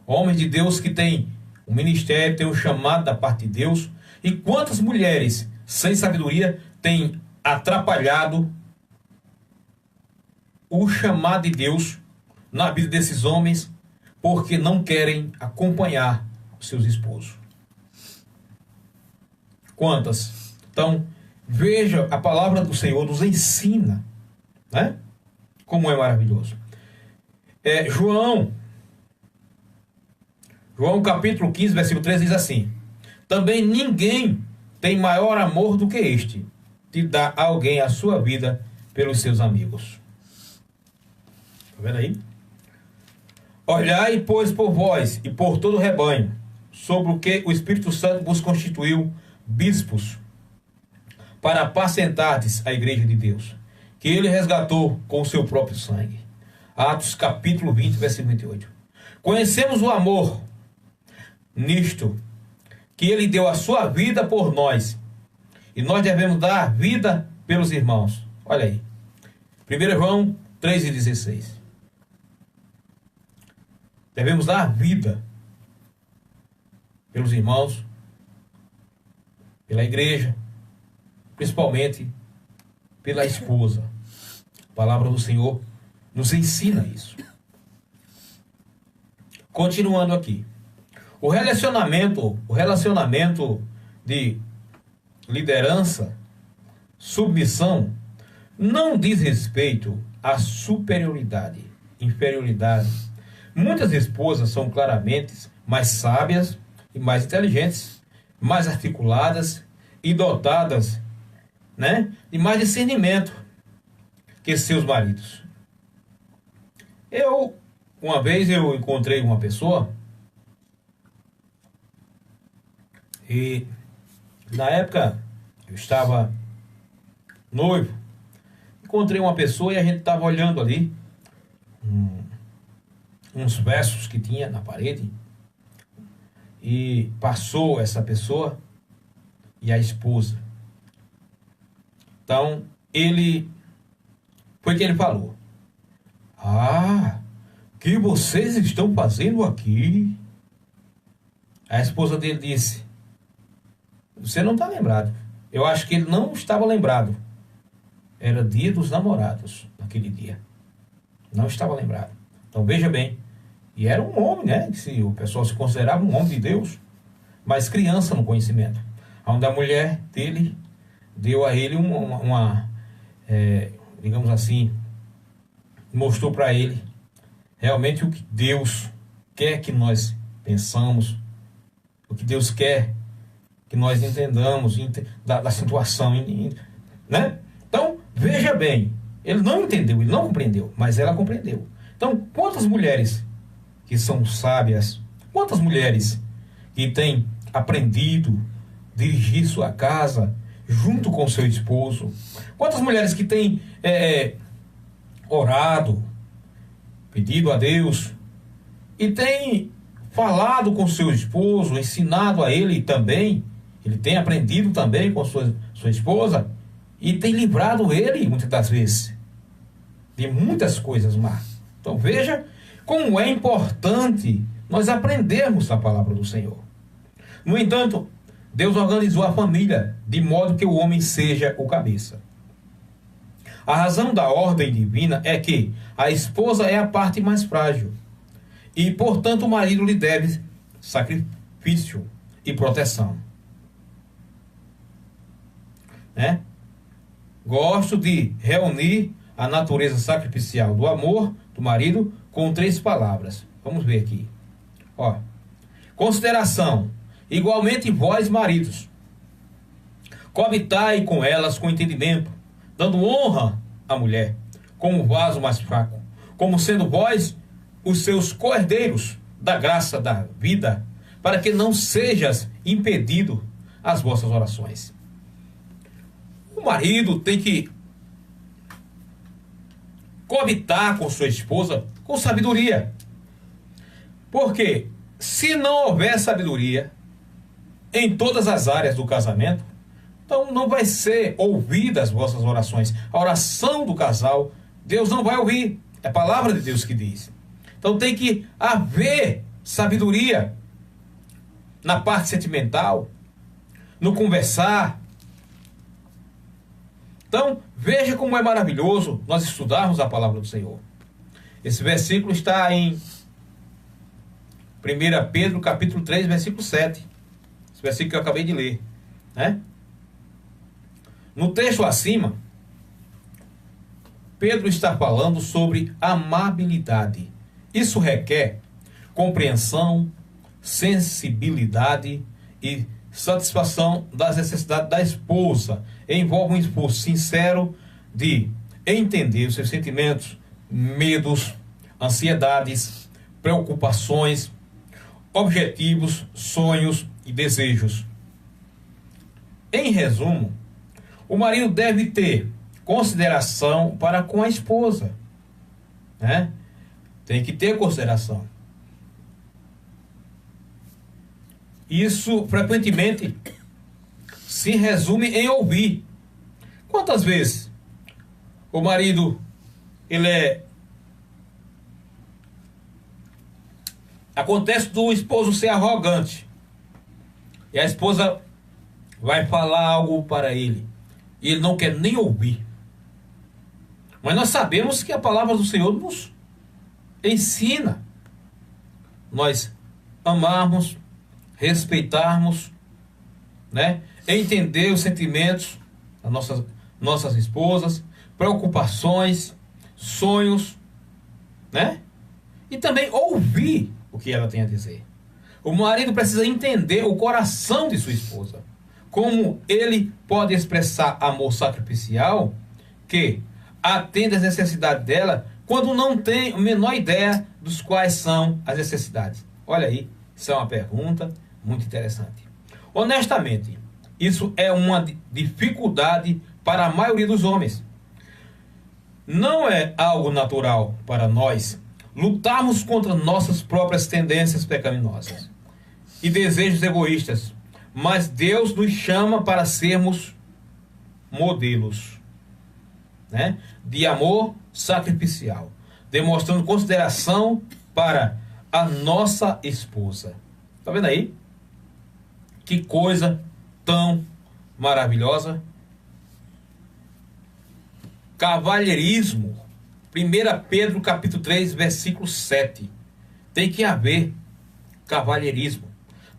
Speaker 3: Homens de Deus que têm um ministério, tem um chamado da parte de Deus. E quantas mulheres sem sabedoria têm atrapalhado o chamado de Deus na vida desses homens, porque não querem acompanhar os seus esposos. Quantas? Então, veja, a palavra do Senhor nos ensina, né? Como é maravilhoso. João capítulo 15, versículo 13 diz assim: também ninguém tem maior amor do que este, de dar a alguém a sua vida pelos seus amigos. Está vendo aí? Olhai, pois, por vós e por todo o rebanho, sobre o que o Espírito Santo vos constituiu bispos, para apacentardes a igreja de Deus, que ele resgatou com o seu próprio sangue. Atos capítulo 20, versículo 28. Conhecemos o amor nisto, que ele deu a sua vida por nós, e nós devemos dar vida pelos irmãos. Olha aí, 1 João 3,16. Devemos dar vida pelos irmãos, pela igreja, principalmente pela esposa. A palavra do Senhor nos ensina isso. Continuando aqui. O relacionamento de liderança, submissão, não diz respeito à superioridade, inferioridade. Muitas esposas são claramente mais sábias e mais inteligentes, mais articuladas e dotadas, né, de mais discernimento que seus maridos. Uma vez eu encontrei uma pessoa, e na época eu estava noivo, encontrei uma pessoa e a gente estava olhando ali uns versos que tinha na parede, e passou essa pessoa e a esposa. Então foi que ele falou: ah, o que vocês estão fazendo aqui? A esposa dele disse: você não está lembrado. Eu acho que ele não estava lembrado. Era dia dos namorados, naquele dia. Não estava lembrado. Então veja bem. E era um homem, né? Que o pessoal se considerava um homem de Deus, mas criança no conhecimento. Onde a mulher dele deu a ele digamos assim, mostrou para ele realmente o que Deus quer que nós pensamos, o que Deus quer que nós entendamos da situação, né? Então, veja bem, ele não entendeu, ele não compreendeu, mas ela compreendeu. Então, quantas mulheres que são sábias, quantas mulheres que têm aprendido a dirigir sua casa junto com seu esposo, quantas mulheres que têm orado, pedido a Deus, e têm falado com seu esposo, ensinado a ele também, ele tem aprendido também com sua esposa, e tem livrado ele, muitas das vezes, de muitas coisas más. Então veja como é importante nós aprendermos a palavra do Senhor. No entanto, Deus organizou a família de modo que o homem seja o cabeça. A razão da ordem divina é que a esposa é a parte mais frágil e, portanto, o marido lhe deve sacrifício e proteção. Né? Gosto de reunir a natureza sacrificial do amor do marido com 3 palavras. Vamos ver aqui. Ó. Consideração. Igualmente vós, maridos, coabitai com elas com entendimento, dando honra à mulher, como vaso mais fraco, como sendo vós os seus co-herdeiros da graça da vida, para que não sejas impedido as vossas orações. O marido tem que coabitar com sua esposa com sabedoria. Porque se não houver sabedoria em todas as áreas do casamento, então não vai ser ouvida as vossas orações. A oração do casal, Deus não vai ouvir. É a palavra de Deus que diz. Então tem que haver sabedoria na parte sentimental, no conversar. Então, veja como é maravilhoso nós estudarmos a palavra do Senhor. Esse versículo está em 1 Pedro, capítulo 3, versículo 7. Esse versículo que eu acabei de ler, né? No texto acima, Pedro está falando sobre amabilidade. Isso requer compreensão, sensibilidade e satisfação das necessidades da esposa. Envolve um esforço sincero de entender os seus sentimentos, medos, ansiedades, preocupações, objetivos, sonhos e desejos. Em resumo, o marido deve ter consideração para com a esposa, né? Tem que ter consideração. Isso frequentemente se resume em ouvir. Quantas vezes o marido acontece do esposo ser arrogante e a esposa vai falar algo para ele e ele não quer nem ouvir. Mas nós sabemos que a palavra do Senhor nos ensina nós amarmos, respeitarmos, né? Entender os sentimentos das nossas esposas, preocupações, sonhos, né? E também ouvir o que ela tem a dizer. O marido precisa entender o coração de sua esposa, como ele pode expressar amor sacrificial que atende às necessidades dela quando não tem a menor ideia dos quais são as necessidades. Olha aí, isso é uma pergunta muito interessante. Honestamente, isso é uma dificuldade para a maioria dos homens. Não é algo natural para nós lutarmos contra nossas próprias tendências pecaminosas e desejos egoístas, mas Deus nos chama para sermos modelos, né, de amor sacrificial, demonstrando consideração para a nossa esposa. Tá vendo aí? Que coisa tão maravilhosa. Cavalheirismo. 1 Pedro capítulo 3, versículo 7. Tem que haver cavalheirismo.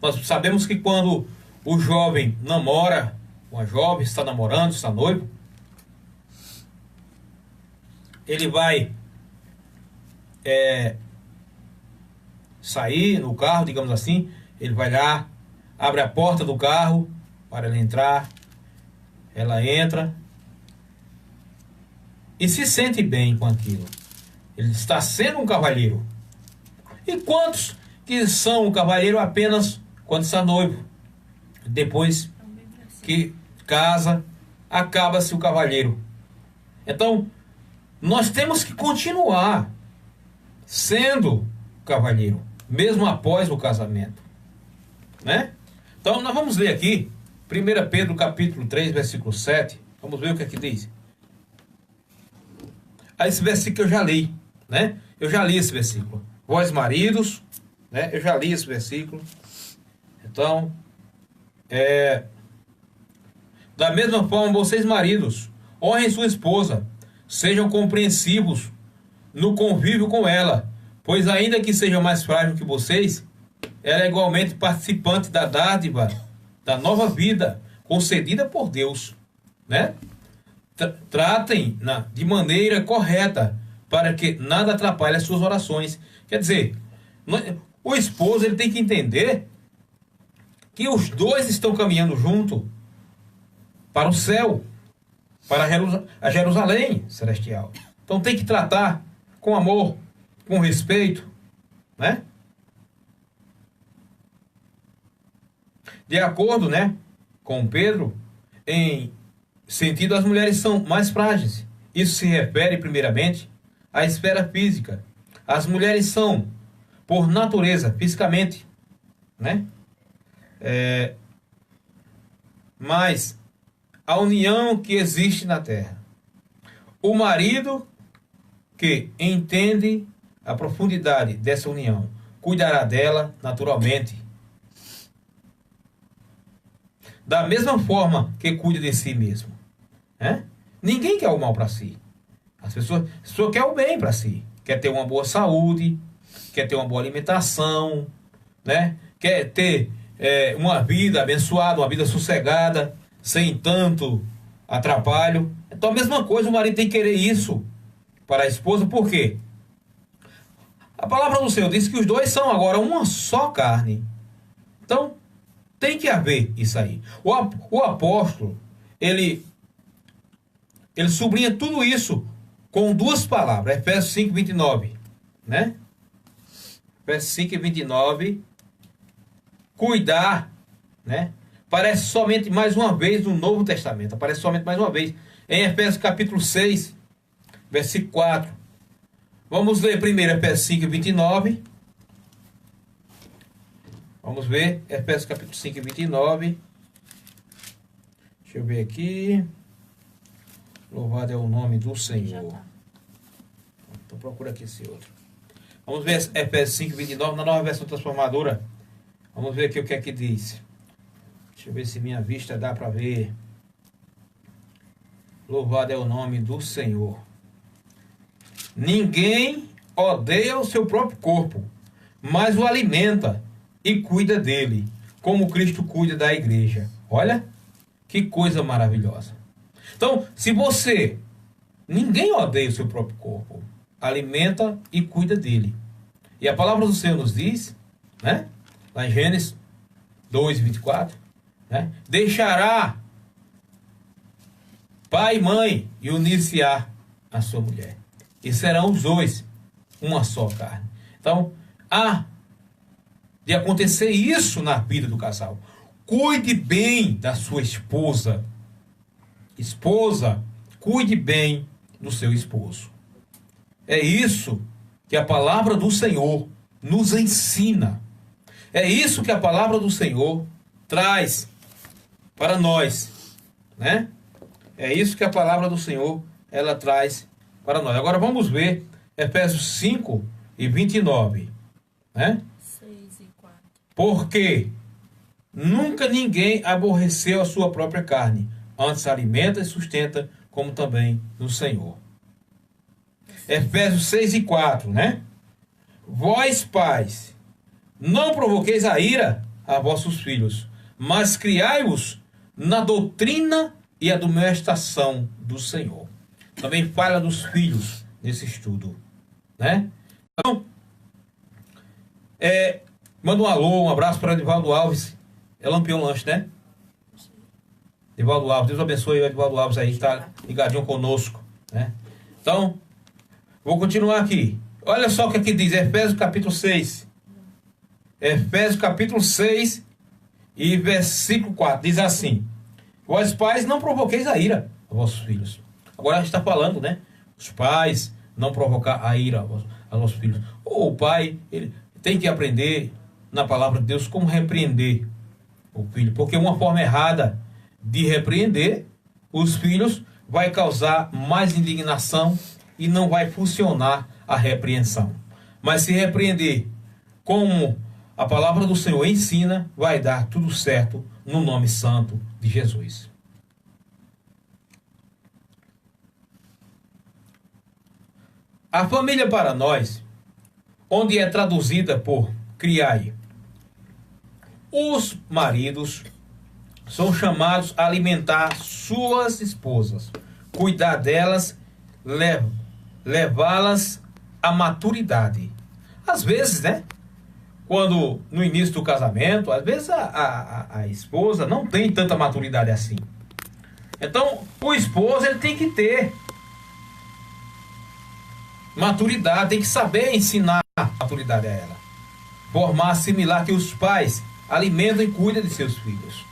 Speaker 3: Nós sabemos que quando o jovem namora, uma jovem está namorando, está noivo, ele vai sair no carro, digamos assim, ele vai lá, abre a porta do carro para ela entrar, ela entra e se sente bem com aquilo. Ele está sendo um cavalheiro. E quantos que são um cavalheiro apenas quando está noivo? Depois que casa, acaba-se o cavalheiro. Então, nós temos que continuar sendo cavalheiro, mesmo após o casamento, né? Então, nós vamos ler aqui 1 Pedro capítulo 3, versículo 7. Vamos ver o que é que diz. Esse versículo eu já li, né? Eu já li esse versículo. Vós maridos, né? Eu já li esse versículo. Então, da mesma forma, vocês maridos, honrem sua esposa, sejam compreensivos no convívio com ela, pois ainda que seja mais frágil que vocês, ela é igualmente participante da dádiva, da nova vida concedida por Deus, né? Tratem de maneira correta, para que nada atrapalhe as suas orações. Quer dizer, o esposo ele tem que entender que os dois estão caminhando junto para o céu, para a Jerusalém celestial. Então tem que tratar com amor, com respeito, né? De acordo, né, com Pedro, em sentido, as mulheres são mais frágeis. Isso se refere, primeiramente, à esfera física. As mulheres são, por natureza, fisicamente, né? Mas a união que existe na terra. O marido que entende a profundidade dessa união cuidará dela naturalmente, da mesma forma que cuida de si mesmo. Né? Ninguém quer o mal para si. As pessoas querem o bem para si. Quer ter uma boa saúde, quer ter uma boa alimentação, né? Quer ter uma vida abençoada, uma vida sossegada, sem tanto atrapalho. Então a mesma coisa, o marido tem que querer isso para a esposa. Por quê? A palavra do Senhor diz que os dois são agora uma só carne. Então tem que haver isso aí. O apóstolo, ele sublinha tudo isso com duas palavras. Efésios 5, 29. Né? Efésios 5, 29. Cuidar, né? Aparece somente mais uma vez no Novo Testamento. Aparece somente mais uma vez. Em Efésios capítulo 6, versículo 4. Vamos ler primeiro Efésios 5, 29. Vamos ver Efésios capítulo 5, 29. Deixa eu ver aqui. Louvado é o nome do Senhor. Então procura aqui esse outro. Vamos ver Efésios 5, 29, na nova versão transformadora. Vamos ver aqui o que é que diz. Deixa eu ver se minha vista dá para ver. Louvado é o nome do Senhor. Ninguém odeia o seu próprio corpo, mas o alimenta e cuida dele, como Cristo cuida da igreja. Olha, que coisa maravilhosa. Então, se ninguém odeia o seu próprio corpo, alimenta e cuida dele. E a palavra do Senhor nos diz, né? Lá em Gênesis 2, 24, né? Deixará pai e mãe e unir-se-á a sua mulher. E serão os dois uma só carne. Então, há de acontecer isso na vida do casal. Cuide bem da sua esposa. Esposa, cuide bem do seu esposo. É isso que a palavra do Senhor nos ensina. É isso que a palavra do Senhor traz para nós, né? É isso que a palavra do Senhor ela traz para nós. Agora vamos ver Efésios 5 e 29, né?
Speaker 1: 6 e 4.
Speaker 3: Porque nunca ninguém aborreceu a sua própria carne, antes alimenta e sustenta, como também no Senhor. Efésios 6 e 4, né? Vós, pais, não provoqueis a ira a vossos filhos, mas criai-os na doutrina e admoestação do Senhor. Também fala dos filhos nesse estudo, né? Então, manda um alô, um abraço para Edivaldo Alves. É Lampião Lanche, né? Edivaldo Alves, Deus abençoe o Edivaldo Alves aí, que está ligadinho conosco, né? Então, vou continuar aqui. Olha só o que aqui diz, Efésios capítulo 6. Efésios capítulo 6 e versículo 4. Diz assim: vós pais não provoqueis a ira a vossos filhos. Agora a gente está falando, né? Os pais não provocar a ira aos vossos filhos. Ou o pai, ele tem que aprender na palavra de Deus como repreender o filho. Porque uma forma errada de repreender os filhos vai causar mais indignação e não vai funcionar a repreensão. Mas se repreender como a palavra do Senhor ensina, vai dar tudo certo no nome santo de Jesus. A família para nós, onde é traduzida por criai, os maridos são chamados a alimentar suas esposas, cuidar delas, levá-las à maturidade. Às vezes, né? Quando no início do casamento, às vezes a esposa não tem tanta maturidade assim. Então, o esposo ele tem que ter maturidade, tem que saber ensinar maturidade a ela. Formar similar que os pais alimentam e cuidam de seus filhos,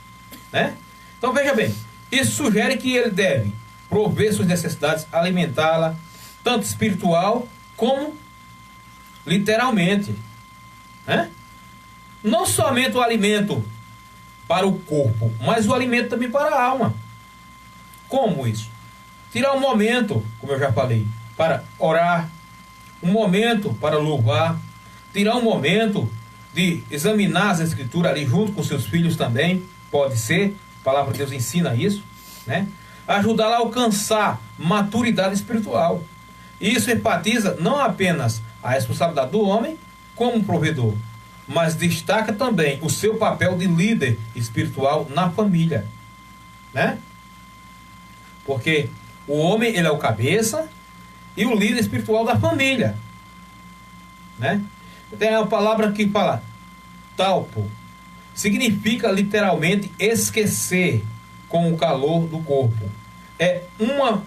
Speaker 3: né? Então veja bem, isso sugere que ele deve prover suas necessidades, alimentá-la, tanto espiritual como literalmente, né? Não somente o alimento para o corpo, mas o alimento também para a alma. Como isso? Tirar um momento, como eu já falei, para orar, um momento para louvar, tirar um momento de examinar as escrituras ali junto com seus filhos também, pode ser, A palavra de Deus ensina isso, né? Ajudá-la a alcançar maturidade espiritual. Isso enfatiza não apenas a responsabilidade do homem como provedor, mas destaca também o seu papel de líder espiritual na família, né? Porque o homem, ele é o cabeça e o líder espiritual da família, né? Tem uma palavra que fala talpo, significa literalmente esquecer com o calor do corpo. É uma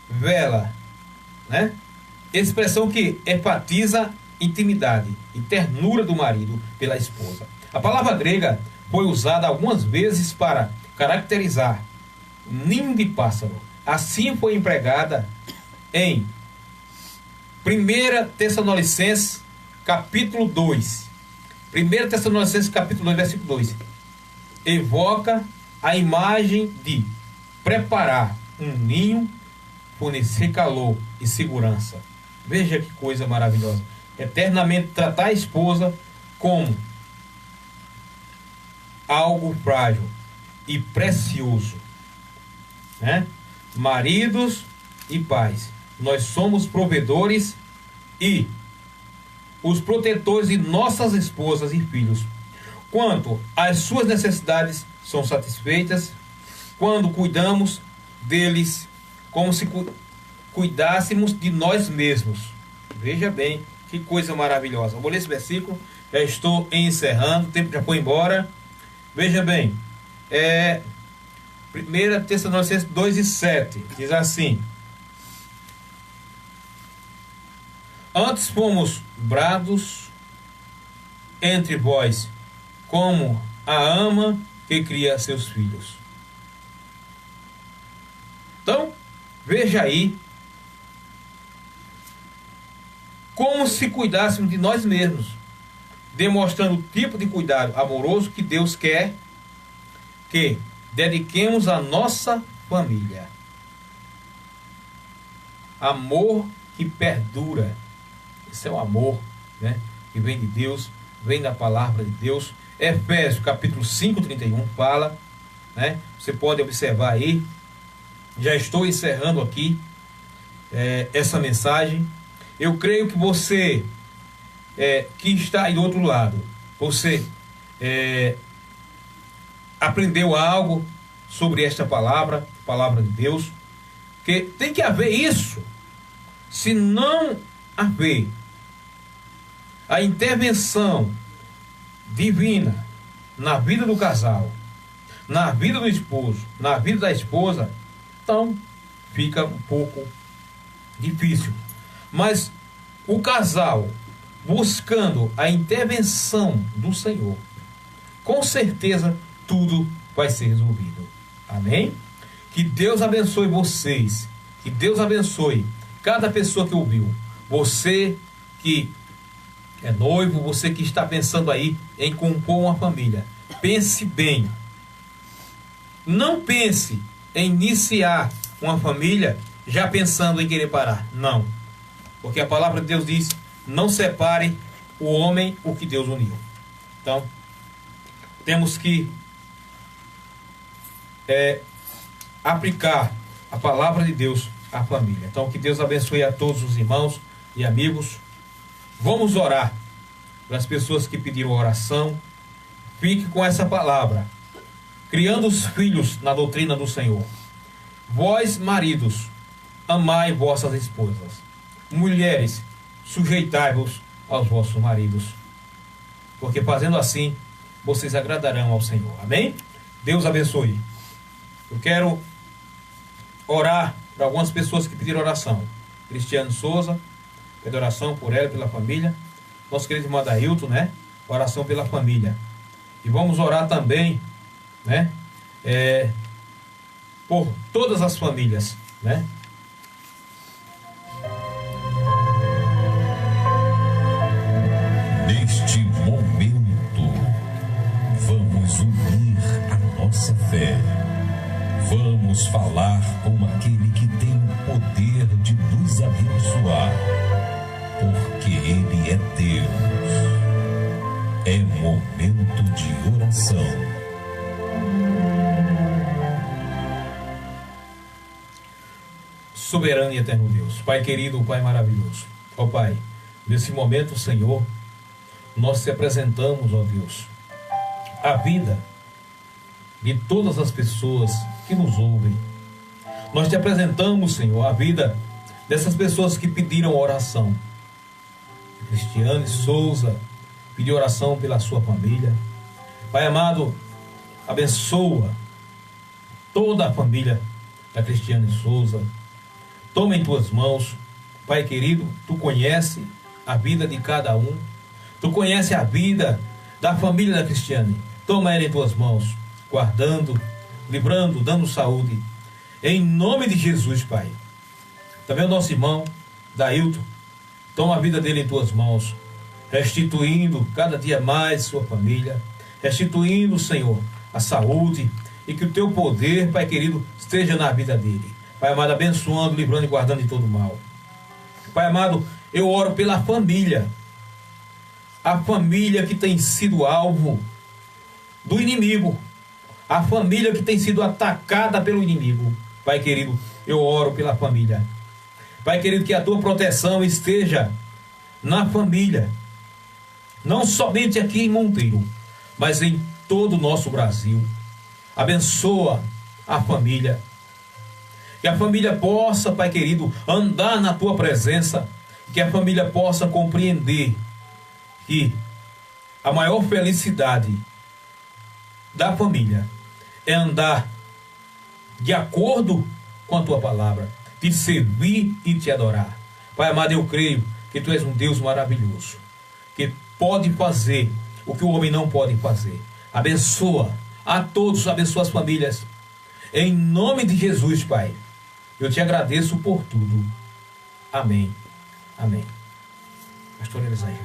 Speaker 3: vela, né? Expressão que enfatiza intimidade e ternura do marido pela esposa. A palavra grega foi usada algumas vezes para caracterizar ninho de pássaro. Assim foi empregada em 1 Tessalonicenses capítulo 2. 1 Tessalonicenses capítulo 2, versículo 2. Evoca a imagem de preparar um ninho, fornecer calor e segurança. Veja que coisa maravilhosa. Eternamente tratar a esposa como algo frágil e precioso, né? Maridos e pais, nós somos provedores e os protetores de nossas esposas e filhos. Quanto às suas necessidades são satisfeitas quando cuidamos deles como se cuidássemos de nós mesmos. Veja bem, que coisa maravilhosa. Vou ler esse versículo, já estou encerrando, o tempo já foi embora. Veja bem, 1 Tessalonicenses 2:7, diz assim: antes fomos brados entre vós, como a ama que cria seus filhos. Então, veja aí, como se cuidássemos de nós mesmos, demonstrando o tipo de cuidado amoroso que Deus quer que dediquemos à nossa família. Amor que perdura. Esse é o amor, né, que vem de Deus, vem da palavra de Deus. Efésios capítulo 5:31 fala, né? Você pode observar aí. Já estou encerrando aqui essa mensagem. Eu creio que você que está aí do outro lado, você aprendeu algo sobre esta palavra de Deus, que tem que haver isso. Se não haver a intervenção divina na vida do casal, na vida do esposo, na vida da esposa, então fica um pouco difícil. Mas o casal buscando a intervenção do Senhor, com certeza tudo vai ser resolvido. Amém? Que Deus abençoe vocês. Que Deus abençoe cada pessoa que ouviu. Você que é noivo, você que está pensando aí em compor uma família, pense bem. Não pense em iniciar uma família já pensando em querer parar. Não. Porque a palavra de Deus diz: não separe o homem o que Deus uniu. Então, temos que aplicar a palavra de Deus à família. Então, que Deus abençoe a todos os irmãos e amigos. Vamos orar para as pessoas que pediram oração. Fique com essa palavra: criando os filhos na doutrina do Senhor. Vós, maridos, amai vossas esposas. Mulheres, sujeitai-vos aos vossos maridos, porque fazendo assim, vocês agradarão ao Senhor. Amém? Deus abençoe. Eu quero orar para algumas pessoas que pediram oração. Cristiano Souza, pede oração por ela e pela família. Nosso querido irmão Adailton, né? Oração pela família. E vamos orar também, né? Por todas as famílias, né?
Speaker 2: Neste momento, vamos unir a nossa fé. Vamos falar com aquele que tem o poder de nos abençoar, porque Ele é Deus. É momento de oração.
Speaker 3: Soberano e eterno Deus, Pai querido, Pai maravilhoso, ó Pai, nesse momento, Senhor, nós te apresentamos, ó Deus, a vida de todas as pessoas que nos ouvem. Nós te apresentamos, Senhor, a vida dessas pessoas que pediram oração. Cristiane Souza pediu oração pela sua família. Pai amado, abençoa toda a família da Cristiane Souza. Toma em tuas mãos, Pai querido, tu conhece a vida de cada um. Tu conhece a vida da família da Cristiane. Toma ela em tuas mãos, guardando, livrando, dando saúde. Em nome de Jesus, Pai. Também o nosso irmão, Dailton, toma a vida dele em tuas mãos, restituindo cada dia mais sua família, restituindo, Senhor, a saúde, e que o teu poder, Pai querido, esteja na vida dele. Pai amado, abençoando, livrando e guardando de todo mal. Pai amado, eu oro pela família, a família que tem sido alvo do inimigo, a família que tem sido atacada pelo inimigo. Pai querido, eu oro pela família. Pai querido, que a tua proteção esteja na família, não somente aqui em Monteiro, mas em todo o nosso Brasil. Abençoa a família, que a família possa, Pai querido, andar na tua presença, que a família possa compreender que a maior felicidade da família é andar de acordo com a tua palavra, te servir e te adorar. Pai amado, eu creio que tu és um Deus maravilhoso, que pode fazer o que o homem não pode fazer. Abençoa a todos, abençoa as famílias. Em nome de Jesus, Pai, eu te agradeço por tudo. Amém. Amém. Pastor Elisaia.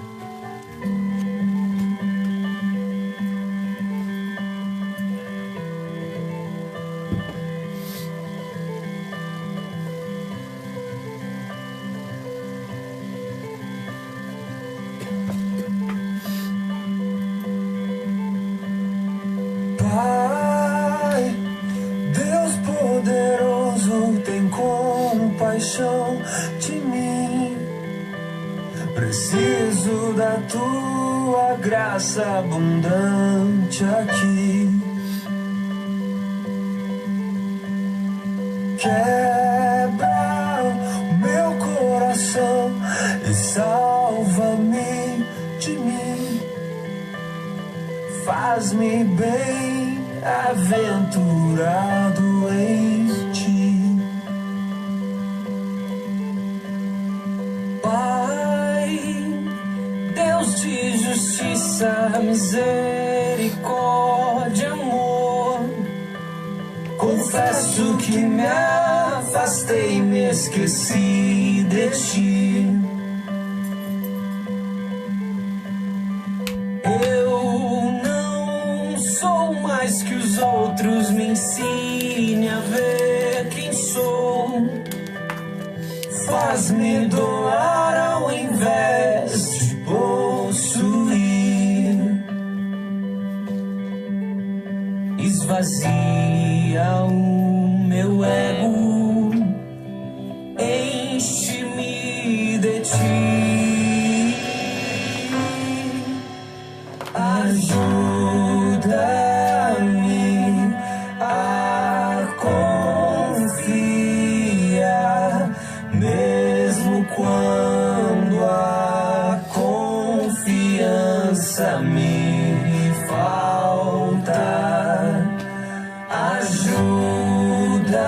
Speaker 4: Pai, Deus poderoso, tem compaixão de mim. Preciso da tua graça abundante aqui. Quebra o meu coração e salva-me de mim. Faz-me bem aventurado em ti. Pai, Deus de justiça, misericórdia, amor, confesso que me afastei e me esqueci de ti. Mais que os outros, me ensine a ver quem sou. Faz-me doar ao invés de possuir. Esvazia o meu ego, enche-me de ti. Ajuda quando a confiança me falta. Ajuda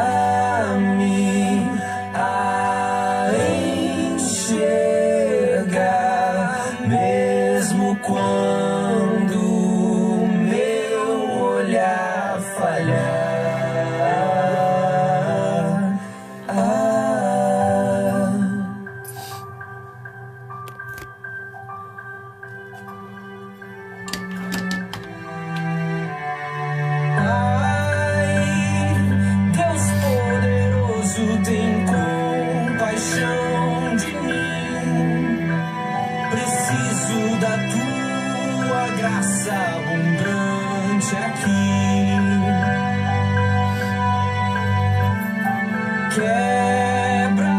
Speaker 4: Quebra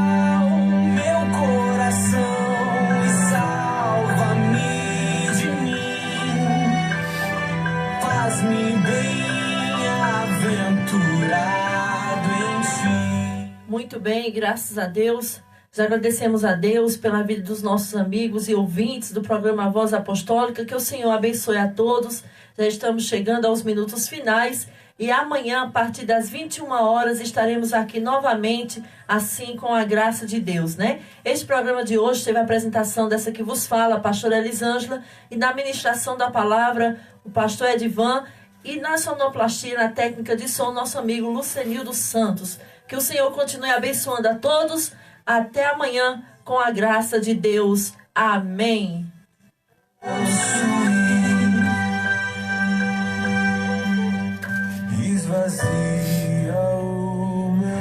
Speaker 4: o meu coração e salva-me de mim. Faz-me bem-aventurado em ti.
Speaker 1: Muito bem, graças a Deus. Já agradecemos a Deus pela vida dos nossos amigos e ouvintes do programa Voz Apostólica. Que o Senhor abençoe a todos. Já estamos chegando aos minutos finais. E amanhã, a partir das 21 horas, estaremos aqui novamente, assim com a graça de Deus, né? Este programa de hoje teve a apresentação dessa que vos fala, a pastora Elisângela, e na ministração da palavra, o pastor Edivan, e na sonoplastia, na técnica de som, nosso amigo Lucenildo Santos. Que o Senhor continue abençoando a todos. Até amanhã, com a graça de Deus. Amém.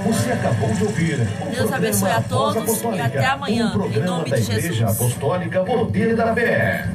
Speaker 2: Você acabou de ouvir.
Speaker 1: Deus abençoe a todos e até amanhã. Em nome de Jesus.
Speaker 2: Igreja Apostólica Poder da Fé.